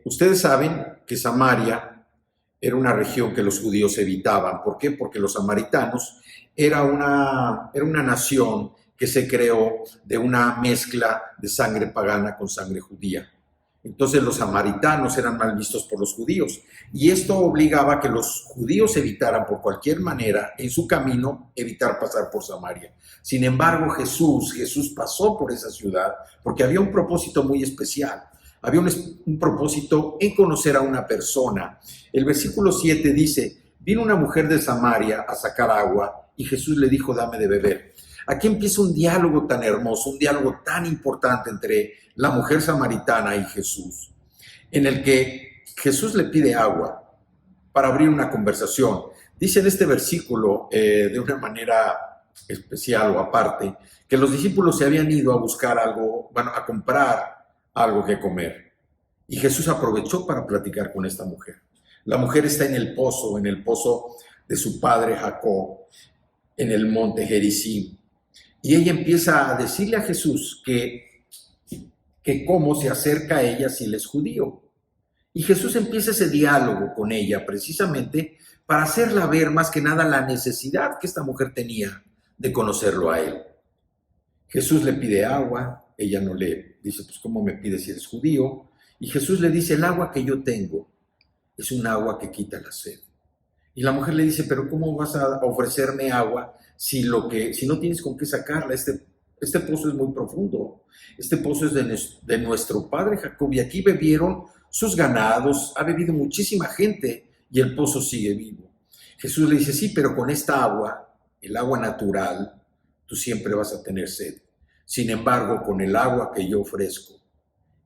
Ustedes saben que Samaria era una región que los judíos evitaban. ¿Por qué? Porque los samaritanos era una nación que se creó de una mezcla de sangre pagana con sangre judía. Entonces los samaritanos eran mal vistos por los judíos y esto obligaba a que los judíos evitaran por cualquier manera en su camino evitar pasar por Samaria. Sin embargo, Jesús pasó por esa ciudad porque había un propósito muy especial. Había un propósito en conocer a una persona. El versículo 7 dice, vino una mujer de Samaria a sacar agua y Jesús le dijo, dame de beber. Aquí empieza un diálogo tan hermoso, un diálogo tan importante entre la mujer samaritana y Jesús, en el que Jesús le pide agua para abrir una conversación. Dice en este versículo, de una manera especial o aparte, que los discípulos se habían ido a buscar algo, a comprar algo que comer. Y Jesús aprovechó para platicar con esta mujer. La mujer está en el pozo de su padre Jacob, en el monte Gerizim. Y ella empieza a decirle a Jesús que cómo se acerca a ella si él es judío. Y Jesús empieza ese diálogo con ella precisamente para hacerla ver más que nada la necesidad que esta mujer tenía de conocerlo a él. Jesús le pide agua, ella no le dice, pues ¿cómo me pides si eres judío? Y Jesús le dice, el agua que yo tengo es un agua que quita la sed. Y la mujer le dice, pero ¿cómo vas a ofrecerme agua si no tienes con qué sacarla? Este pozo es muy profundo. Este pozo es de nuestro padre Jacob y aquí bebieron sus ganados, ha bebido muchísima gente y el pozo sigue vivo. Jesús le dice, sí, pero con esta agua, el agua natural, tú siempre vas a tener sed. Sin embargo, con el agua que yo ofrezco,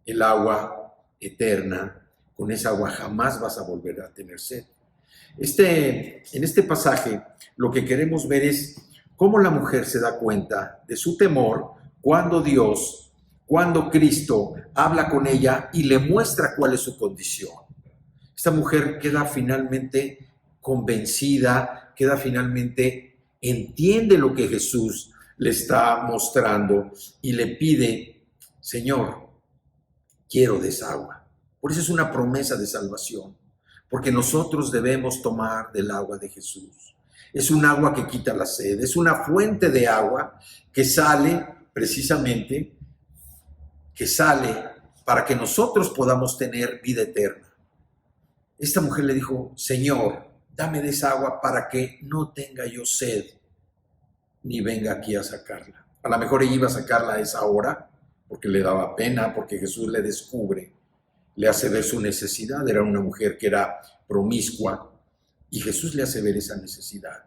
el agua eterna, con esa agua jamás vas a volver a tener sed. En este pasaje, lo que queremos ver es cómo la mujer se da cuenta de su temor cuando Cristo habla con ella y le muestra cuál es su condición. Esta mujer queda finalmente convencida, entiende lo que Jesús le está mostrando y le pide, Señor, quiero de esa agua. Por eso es una promesa de salvación, porque nosotros debemos tomar del agua de Jesús. Es un agua que quita la sed, es una fuente de agua que sale precisamente, para que nosotros podamos tener vida eterna. Esta mujer le dijo, Señor, dame de esa agua para que no tenga yo sed, ni venga aquí a sacarla. A lo mejor ella iba a sacarla a esa hora, porque le daba pena, porque Jesús le descubre, le hace ver su necesidad. Era una mujer que era promiscua, y Jesús le hace ver esa necesidad.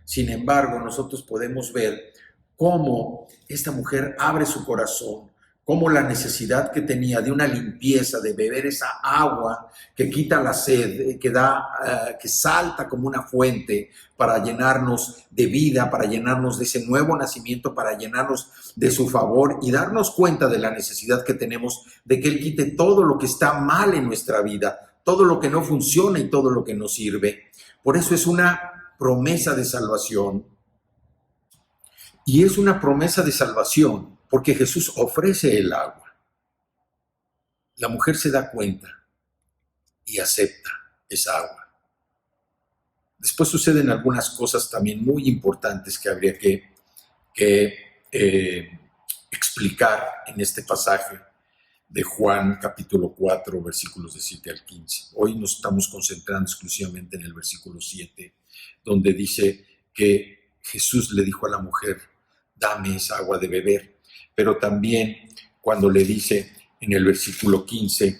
Sin embargo, nosotros podemos ver cómo esta mujer abre su corazón, cómo la necesidad que tenía de una limpieza, de beber esa agua que quita la sed, que salta como una fuente para llenarnos de vida, para llenarnos de ese nuevo nacimiento, para llenarnos de su favor y darnos cuenta de la necesidad que tenemos de que Él quite todo lo que está mal en nuestra vida, todo lo que no funciona y todo lo que no sirve. Por eso es una promesa de salvación. Y es una promesa de salvación porque Jesús ofrece el agua. La mujer se da cuenta y acepta esa agua. Después suceden algunas cosas también muy importantes que habría que explicar en este pasaje de Juan capítulo 4, versículos de 7 al 15. Hoy nos estamos concentrando exclusivamente en el versículo 7, donde dice que Jesús le dijo a la mujer, dame esa agua de beber. Pero también cuando le dice en el versículo 15,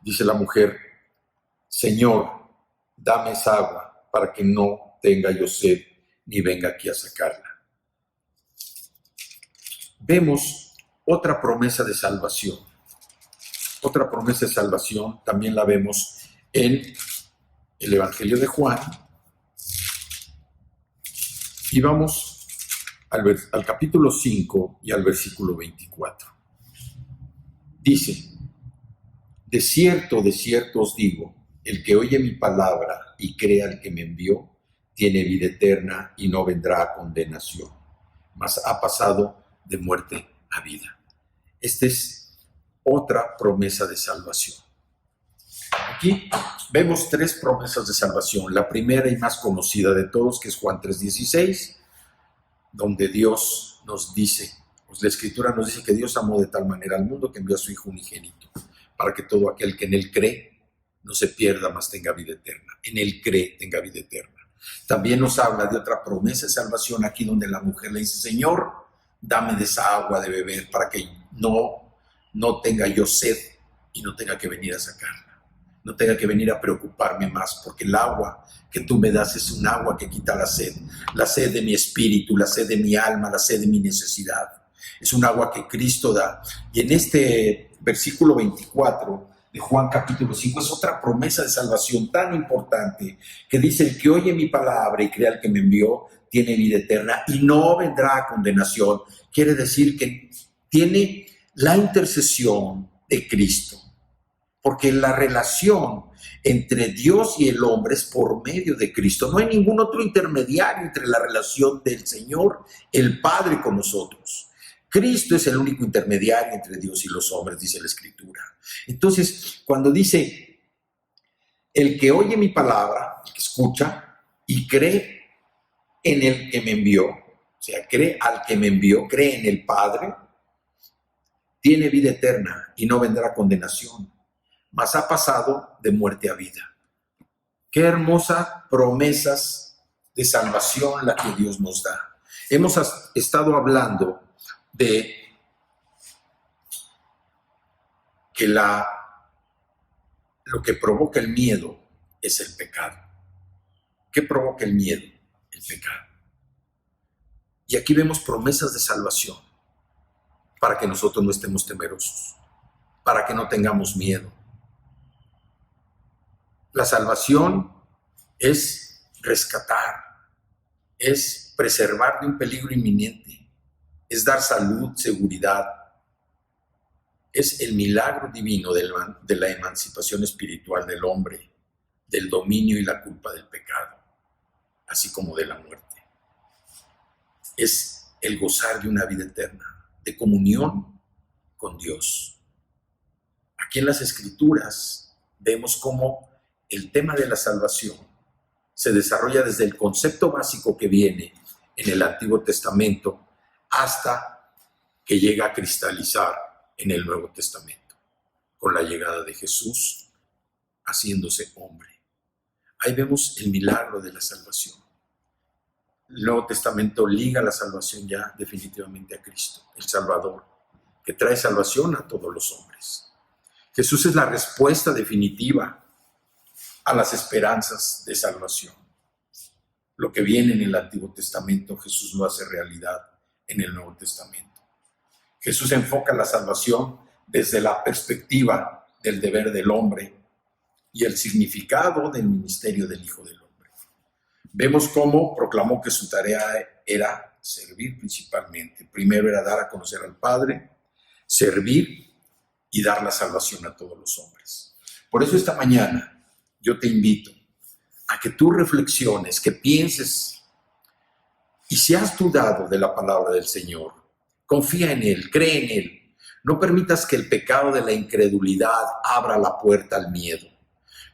dice la mujer, Señor, dame esa agua para que no tenga yo sed ni venga aquí a sacarla. Vemos otra promesa de salvación. Otra promesa de salvación también la vemos en el Evangelio de Juan. Y vamos al capítulo 5 y al versículo 24. Dice, de cierto os digo, el que oye mi palabra y crea al que me envió, tiene vida eterna y no vendrá a condenación, mas ha pasado de muerte a vida. Esta es otra promesa de salvación. Aquí vemos tres promesas de salvación. La primera y más conocida de todos, que es Juan 3:16, donde Dios nos dice, pues la Escritura nos dice que Dios amó de tal manera al mundo que envió a su Hijo unigénito, para que todo aquel que en Él cree no se pierda, mas tenga vida eterna. En Él cree, tenga vida eterna. También nos habla de otra promesa de salvación aquí donde la mujer le dice, Señor, dame de esa agua de beber para que no no tenga yo sed y no tenga que venir a sacarla, no tenga que venir a preocuparme más, porque el agua que tú me das es un agua que quita la sed de mi espíritu, la sed de mi alma, la sed de mi necesidad. Es un agua que Cristo da. Y en este versículo 24 de Juan capítulo 5 es otra promesa de salvación tan importante que dice: el que oye mi palabra y crea al que me envió tiene vida eterna y no vendrá a condenación. Quiere decir que tiene la intercesión de Cristo, porque la relación entre Dios y el hombre es por medio de Cristo. No hay ningún otro intermediario entre la relación del Señor, el Padre, con nosotros. Cristo es el único intermediario entre Dios y los hombres, dice la Escritura. Entonces, cuando dice, el que oye mi palabra, el que escucha y cree en el que me envió, o sea, cree al que me envió, cree en el Padre, tiene vida eterna y no vendrá condenación, mas ha pasado de muerte a vida. Qué hermosas promesas de salvación la que Dios nos da. Hemos estado hablando de que lo que provoca el miedo es el pecado. ¿Qué provoca el miedo? El pecado. Y aquí vemos promesas de salvación para que nosotros no estemos temerosos, para que no tengamos miedo. La salvación es rescatar, es preservar de un peligro inminente, es dar salud, seguridad. Es el milagro divino de la emancipación espiritual del hombre, del dominio y la culpa del pecado, así como de la muerte. Es el gozar de una vida eterna, de comunión con Dios. Aquí en las Escrituras vemos cómo el tema de la salvación se desarrolla desde el concepto básico que viene en el Antiguo Testamento hasta que llega a cristalizar en el Nuevo Testamento, con la llegada de Jesús haciéndose hombre. Ahí vemos el milagro de la salvación. El Nuevo Testamento liga la salvación ya definitivamente a Cristo, el Salvador, que trae salvación a todos los hombres. Jesús es la respuesta definitiva a las esperanzas de salvación. Lo que viene en el Antiguo Testamento, Jesús lo hace realidad en el Nuevo Testamento. Jesús enfoca la salvación desde la perspectiva del deber del hombre y el significado del ministerio del Hijo del Hombre. Vemos cómo proclamó que su tarea era servir principalmente. Primero era dar a conocer al Padre, servir y dar la salvación a todos los hombres. Por eso esta mañana yo te invito a que tú reflexiones, que pienses, y si has dudado de la palabra del Señor, confía en Él, cree en Él. No permitas que el pecado de la incredulidad abra la puerta al miedo.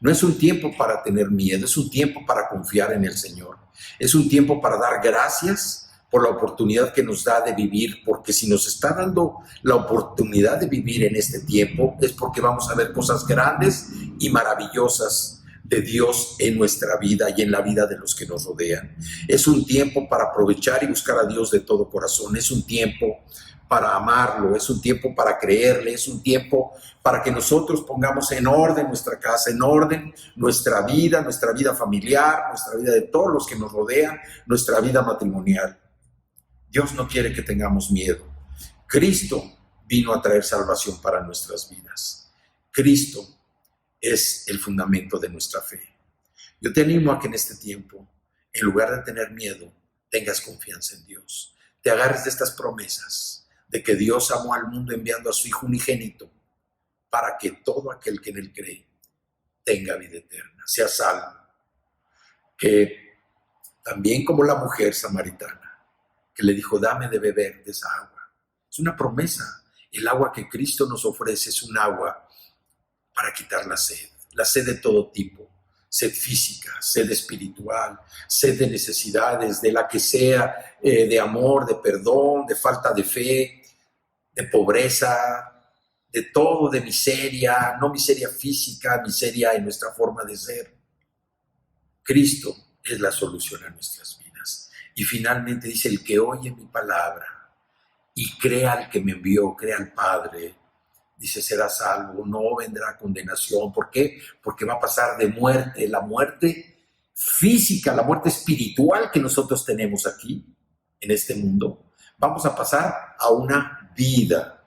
No es un tiempo para tener miedo, es un tiempo para confiar en el Señor. Es un tiempo para dar gracias por la oportunidad que nos da de vivir, porque si nos está dando la oportunidad de vivir en este tiempo, es porque vamos a ver cosas grandes y maravillosas de Dios en nuestra vida y en la vida de los que nos rodean. Es un tiempo para aprovechar y buscar a Dios de todo corazón. Es un tiempo para amarlo, es un tiempo para creerle, es un tiempo para que nosotros pongamos en orden nuestra casa, en orden nuestra vida familiar, nuestra vida de todos los que nos rodean, nuestra vida matrimonial. Dios no quiere que tengamos miedo. Cristo vino a traer salvación para nuestras vidas. Cristo es el fundamento de nuestra fe. Yo te animo a que en este tiempo, en lugar de tener miedo, tengas confianza en Dios. Te agarres de estas promesas de que Dios amó al mundo enviando a su Hijo unigénito para que todo aquel que en Él cree tenga vida eterna, sea salvo. Que también como la mujer samaritana que le dijo, dame de beber de esa agua. Es una promesa. El agua que Cristo nos ofrece es un agua para quitar la sed de todo tipo, sed física, sed espiritual, sed de necesidades, de la que sea, de amor, de perdón, de falta de fe, de pobreza, de todo, de miseria, no miseria física, miseria en nuestra forma de ser. Cristo es la solución a nuestras vidas. Y finalmente dice, el que oye mi palabra y crea al que me envió, crea al Padre, dice será salvo, no vendrá condenación. ¿Por qué? Porque va a pasar de muerte, la muerte física, la muerte espiritual que nosotros tenemos aquí, en este mundo. Vamos a pasar a una vida.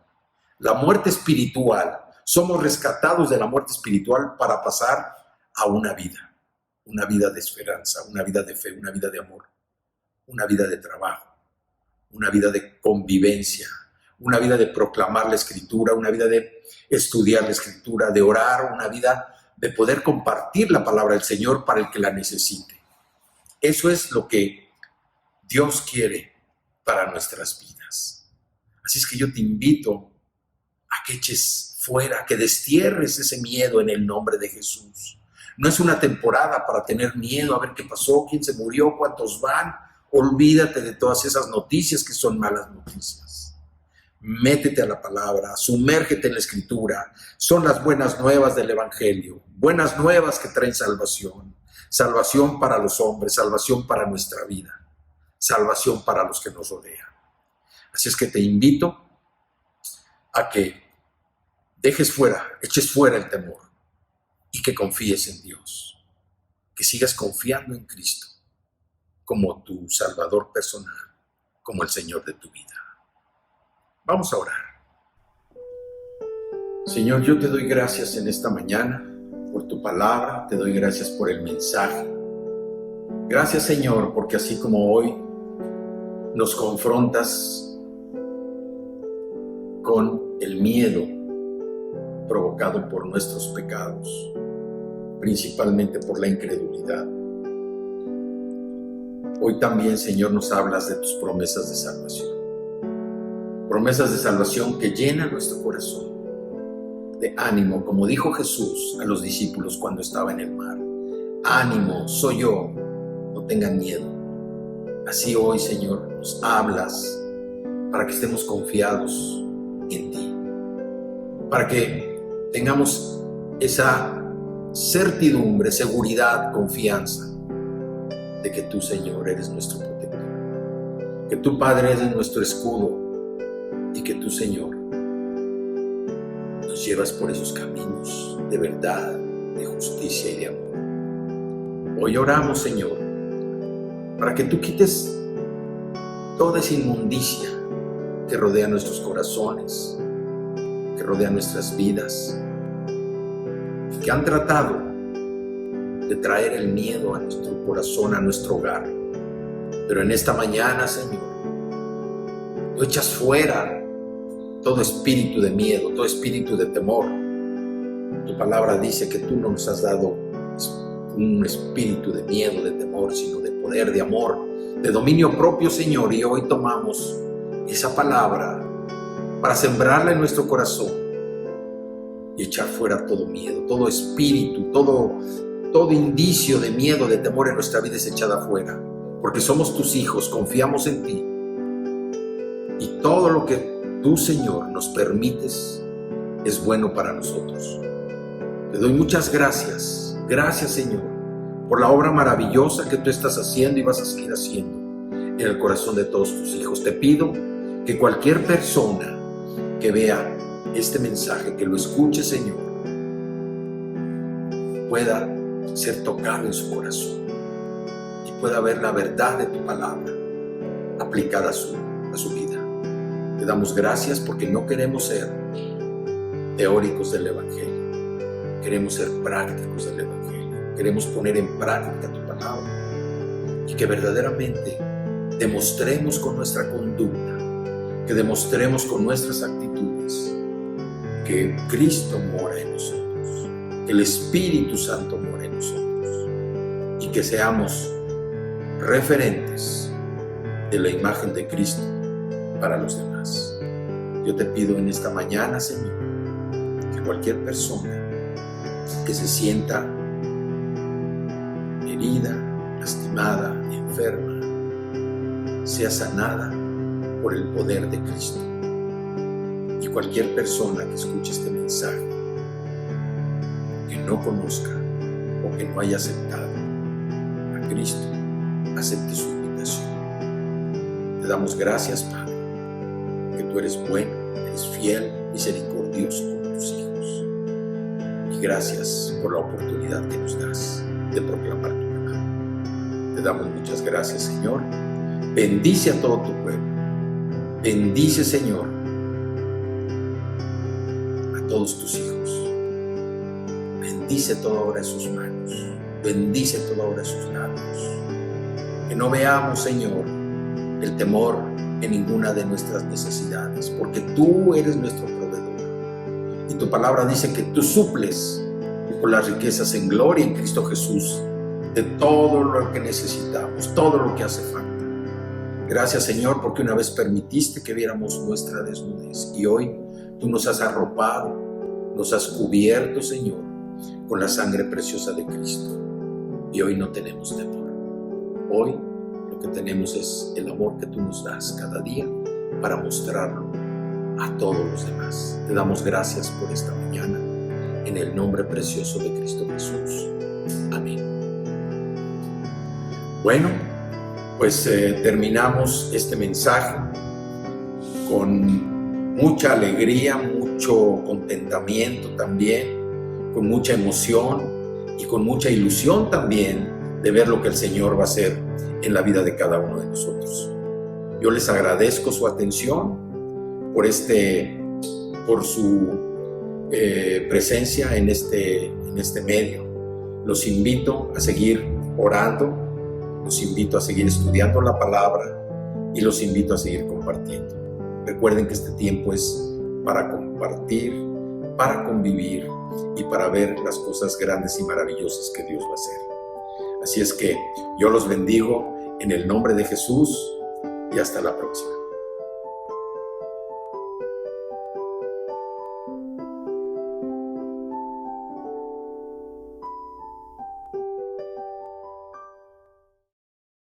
La muerte espiritual, somos rescatados de la muerte espiritual para pasar a una vida de esperanza, una vida de fe, una vida de amor, una vida de trabajo, una vida de convivencia, una vida de proclamar la Escritura, una vida de estudiar la Escritura, de orar, una vida de poder compartir la palabra del Señor para el que la necesite. Eso es lo que Dios quiere para nuestras vidas. Así es que yo te invito a que eches fuera, que destierres ese miedo en el nombre de Jesús. No es una temporada para tener miedo a ver qué pasó, quién se murió, cuántos van. Olvídate de todas esas noticias que son malas noticias. Métete a la palabra, sumérgete en la Escritura. Son las buenas nuevas del Evangelio, buenas nuevas que traen salvación. Salvación para los hombres, salvación para nuestra vida, salvación para los que nos rodean. Así es que te invito a que eches fuera el temor y que confíes en Dios, que sigas confiando en Cristo como tu Salvador personal, como el Señor de tu vida. Vamos a orar. Señor, yo te doy gracias en esta mañana por tu palabra, te doy gracias por el mensaje. Gracias, Señor, porque así como hoy nos confrontas con el miedo provocado por nuestros pecados, principalmente por la incredulidad. Hoy también, Señor, nos hablas de tus promesas de salvación. Promesas de salvación que llenan nuestro corazón de ánimo, como dijo Jesús a los discípulos cuando estaba en el mar. Ánimo, soy yo, no tengan miedo. Así hoy, Señor, nos hablas para que estemos confiados en ti, para que tengamos esa certidumbre, seguridad, confianza de que tú, Señor, eres nuestro protector, que tú, Padre, eres nuestro escudo y que tú, Señor, nos llevas por esos caminos de verdad, de justicia y de amor. Hoy oramos, Señor, para que tú quites toda esa inmundicia que rodea nuestros corazones, que rodea nuestras vidas, y que han tratado de traer el miedo a nuestro corazón, a nuestro hogar. Pero en esta mañana, Señor, tú echas fuera todo espíritu de miedo, todo espíritu de temor. Tu palabra dice que tú no nos has dado un espíritu de miedo, de temor, sino de poder, de amor, de dominio propio, Señor. Y hoy tomamos esa palabra para sembrarla en nuestro corazón y echar fuera todo miedo, todo espíritu, todo indicio de miedo, de temor en nuestra vida es echada fuera, porque somos tus hijos, confiamos en ti, y todo lo que tú, Señor, nos permites es bueno para nosotros. Te doy muchas gracias, Señor, por la obra maravillosa que tú estás haciendo y vas a seguir haciendo en el corazón de todos tus hijos. Te pido que cualquier persona que vea este mensaje, que lo escuche, Señor, pueda ser tocado en su corazón y pueda ver la verdad de tu palabra aplicada a su vida. Te damos gracias porque no queremos ser teóricos del Evangelio, queremos ser prácticos del Evangelio, queremos poner en práctica tu palabra y que verdaderamente demostremos con nuestra conducta, que demostremos con nuestras actitudes que Cristo mora en nosotros, que el Espíritu Santo mora en nosotros y que seamos referentes de la imagen de Cristo para los demás. Yo te pido en esta mañana, Señor, que cualquier persona que se sienta herida, lastimada, enferma, sea sanada por el poder de Cristo. Y cualquier persona que escuche este mensaje, que no conozca o que no haya aceptado a Cristo, acepte su invitación. Te damos gracias, Padre, que tú eres bueno, eres fiel, misericordioso. y gracias por la oportunidad que nos das de proclamar tu palabra. Te damos muchas gracias, Señor. Bendice a todo tu pueblo. Bendice, Señor, a todos tus hijos. Bendice toda obra de sus manos. Bendice toda obra de sus labios. Que no veamos, Señor, el temor en ninguna de nuestras necesidades, porque tú eres nuestro proveedor. Y tu palabra dice que tú suples con las riquezas en gloria en Cristo Jesús de todo lo que necesitamos, todo lo que hace falta. Gracias, Señor, porque una vez permitiste que viéramos nuestra desnudez y hoy tú nos has arropado, nos has cubierto, Señor, con la sangre preciosa de Cristo. Y hoy no tenemos temor. Hoy lo que tenemos es el amor que tú nos das cada día para mostrarlo a todos los demás. Te damos gracias por esta mañana, en el nombre precioso de Cristo Jesús. Amén. Bueno, pues terminamos este mensaje con mucha alegría, mucho contentamiento también, con mucha emoción y con mucha ilusión también de ver lo que el Señor va a hacer en la vida de cada uno de nosotros. Yo les agradezco su atención por su presencia en este medio. Los invito a seguir orando, los invito a seguir estudiando la palabra y los invito a seguir compartiendo. Recuerden que este tiempo es para compartir, para convivir y para ver las cosas grandes y maravillosas que Dios va a hacer. Así es que yo los bendigo en el nombre de Jesús y hasta la próxima.